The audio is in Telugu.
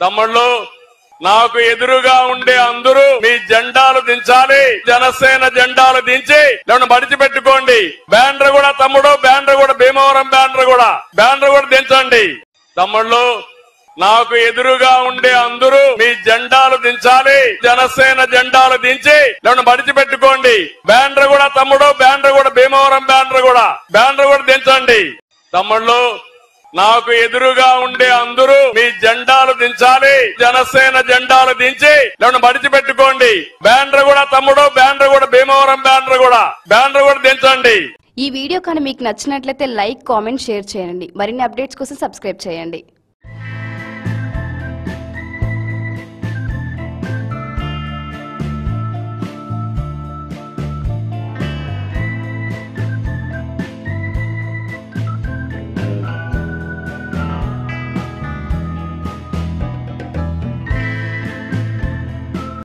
తమ్ముళ్ళు నాకు ఎదురుగా ఉండే అందరూ మీ జెండాలు దించాలి. జనసేన జెండాలు దించి నన్ను మడిచిపెట్టుకోండి. బ్యానర్ కూడా తమ్ముడు, బ్యానర్ కూడా భీమవరం బ్యానర్ కూడా దించండి. తమ్ముళ్ళు నాకు ఎదురుగా ఉండే అందరూ మీ జెండాలు దించాలి. జనసేన జెండాలు దించి నన్ను మడిచిపెట్టుకోండి. బ్యానర్ కూడా తమ్ముడు, బ్యానర్ కూడా భీమవరం బ్యానర్ కూడా దించండి. తమ్ముళ్ళు నాకు ఎదురుగా ఉండే అందరూ మీ జెండాలు దించాలి. జనసేన జెండాలు దించి నన్ను మడిచిపెట్టుకోండి. బ్యానర్ కూడా తమ్ముడు, బ్యానర్ కూడా భీమవరం బ్యానర్ కూడా దించండి. ఈ వీడియో కానీ మీకు నచ్చినట్లయితే లైక్, కామెంట్, షేర్ చేయండి. మరిన్ని అప్డేట్స్ కోసం సబ్స్క్రైబ్ చేయండి.